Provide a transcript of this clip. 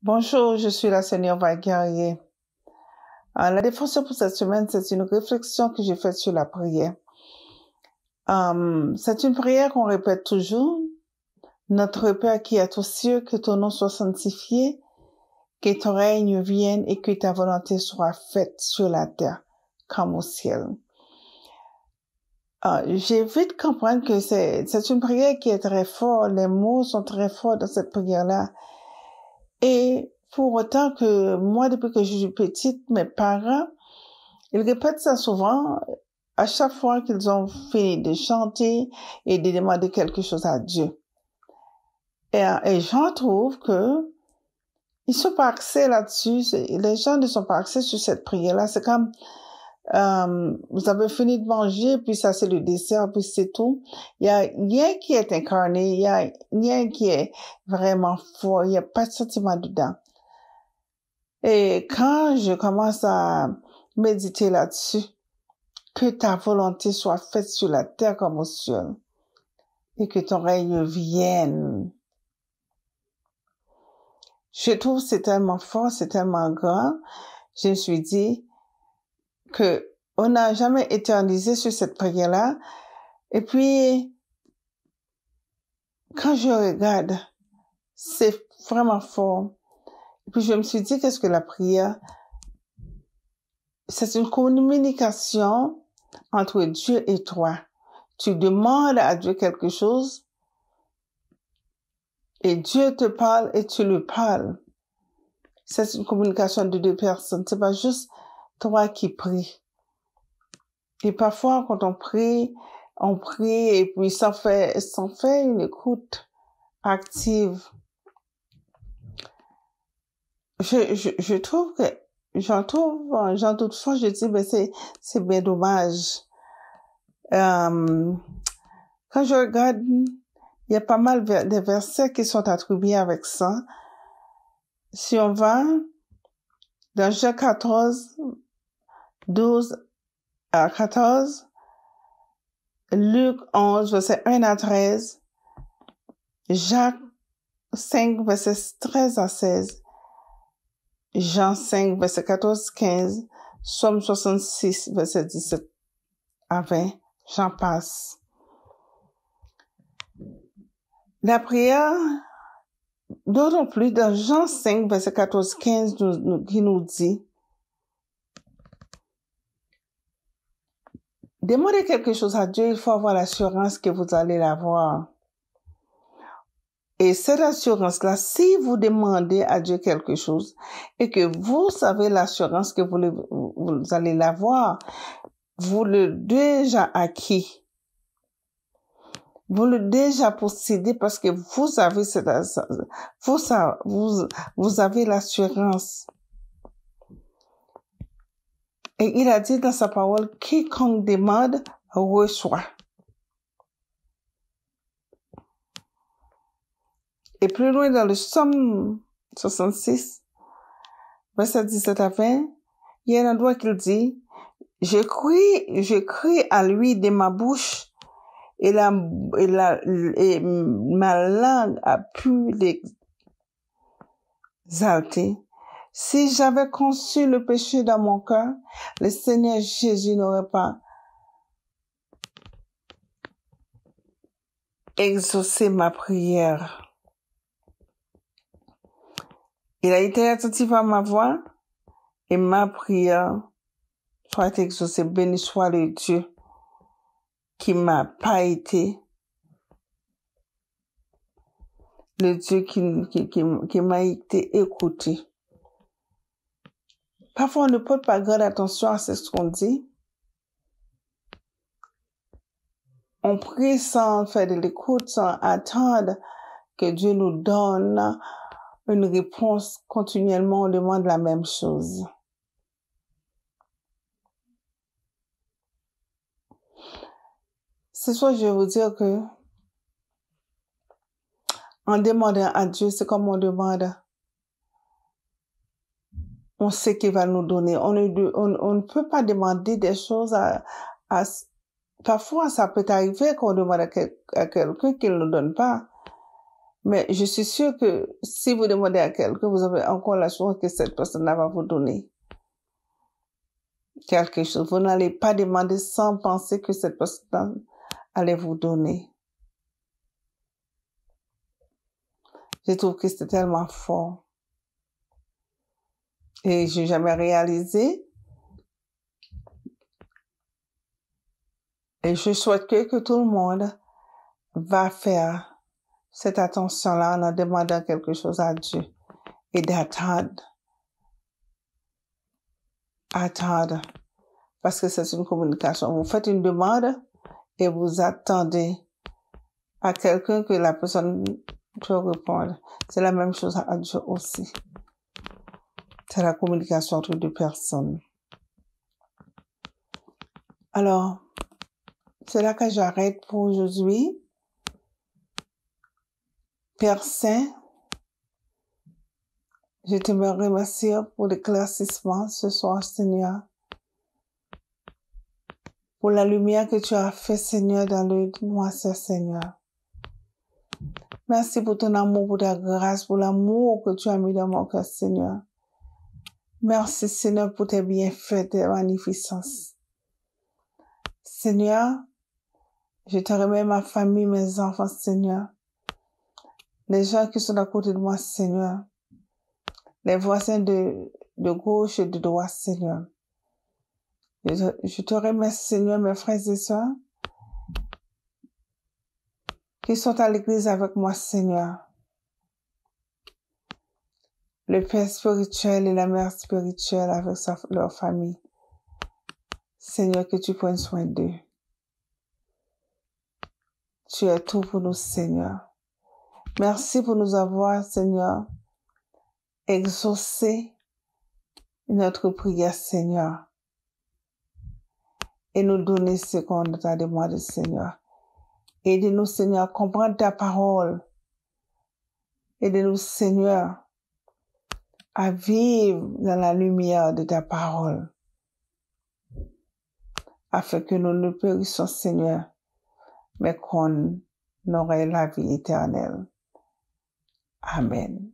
Bonjour, je suis la Seigneur Valguerrier. La dévotion pour cette semaine, c'est une réflexion que j'ai faite sur la prière. C'est une prière qu'on répète toujours. Notre Père qui est aux cieux, que ton nom soit sanctifié, que ton règne vienne et que ta volonté soit faite sur la terre comme au ciel. J'ai vite compris que c'est une prière qui est très forte. Les mots sont très forts dans cette prière-là. Et pour autant que moi, depuis que je suis petite, mes parents, ils répètent ça souvent à chaque fois qu'ils ont fini de chanter et de demander quelque chose à Dieu. Et j'en trouve que ils sont pas axés là-dessus. Les gens ne sont pas axés sur cette prière-là. C'est comme vous avez fini de manger, puis ça c'est le dessert, puis c'est tout. Il y a rien qui est incarné, il y a rien qui est vraiment fort, il n'y a pas de sentiment dedans. Et quand je commence à méditer là-dessus, que ta volonté soit faite sur la terre comme au ciel, et que ton règne vienne. Je trouve que c'est tellement fort, c'est tellement grand. Je me suis dit que on n'a jamais éternisé sur cette prière-là. Et puis, quand je regarde, c'est vraiment fort. Et puis, je me suis dit, qu'est-ce que la prière? C'est une communication entre Dieu et toi. Tu demandes à Dieu quelque chose et Dieu te parle et tu le parles. C'est une communication de deux personnes. C'est pas juste toi qui pries. Et parfois, quand on prie et puis ça fait une écoute active. Je trouve que, j'en doute fois, je dis, ben c'est bien dommage. Quand je regarde, il y a pas mal de versets qui sont attribués avec ça. Si on va dans Jean 14, 12 à 14, Luc 11, verset 1 à 13, Jacques 5, verset 13 à 16, Jean 5, verset 14, 15, Somme 66, verset 17 à 20, j'en passe. La prière, d'autant plus dans Jean 5, verset 14, 15, qui nous dit, demandez quelque chose à Dieu, il faut avoir l'assurance que vous allez l'avoir. Et cette assurance-là, si vous demandez à Dieu quelque chose et que vous avez l'assurance que vous allez l'avoir, vous le déjà acquis. Vous le déjà possédez parce que vous avez vous avez l'assurance. Et il a dit dans sa parole, quiconque demande, reçoit. Et plus loin dans le Somme 66, verset 17 à 20, il y a un endroit qu'il dit, je crie à lui de ma bouche, et ma langue a pu l'exalter. Si j'avais conçu le péché dans mon cœur, le Seigneur Jésus n'aurait pas exaucé ma prière. Il a été attentif à ma voix et ma prière soit exaucée. Béni soit le Dieu qui m'a pas été, le Dieu qui m'a été écouté. Parfois, on ne porte pas grande attention à ce qu'on dit. On prie sans faire de l'écoute, sans attendre que Dieu nous donne une réponse. Continuellement, on demande la même chose. Ce soir, je vais vous dire que en demandant à Dieu, c'est comme on demande. On sait qu'il va nous donner. On ne peut pas demander des choses parfois, ça peut arriver qu'on demande à quelqu'un qu'il ne nous donne pas. Mais je suis sûre que si vous demandez à quelqu'un, vous avez encore l'assurance que cette personne va vous donner quelque chose. Vous n'allez pas demander sans penser que cette personne allait vous donner. Je trouve que c'est tellement fort. Et j'ai jamais réalisé. Et je souhaite que tout le monde va faire cette attention-là en demandant quelque chose à Dieu et d'attendre. Attendre. Parce que c'est une communication. Vous faites une demande et vous attendez à quelqu'un que la personne peut répondre. C'est la même chose à Dieu aussi. C'est la communication entre deux personnes. Alors, c'est là que j'arrête pour aujourd'hui. Père Saint, je te remercie pour l'éclaircissement ce soir, Seigneur. Pour la lumière que tu as fait, Seigneur, dans le moi, Seigneur. Merci pour ton amour, pour ta grâce, pour l'amour que tu as mis dans mon cœur, Seigneur. Merci, Seigneur, pour tes bienfaits, tes magnificences. Seigneur, je te remets ma famille, mes enfants, Seigneur. Les gens qui sont à côté de moi, Seigneur. Les voisins de gauche et de droite, Seigneur. Je te remercie, Seigneur, mes frères et sœurs, qui sont à l'église avec moi, Seigneur. Le père spirituel et la mère spirituelle avec leur famille. Seigneur, que tu prennes soin d'eux. Tu es tout pour nous, Seigneur. Merci pour nous avoir, Seigneur, exaucé notre prière, Seigneur. Et nous donner ce qu'on t'a demandé, Seigneur. Aidez-nous, Seigneur, à comprendre ta parole. Aidez-nous, Seigneur, à vivre dans la lumière de ta parole. Afin que nous ne périssions, Seigneur, mais qu'on aurait la vie éternelle. Amen.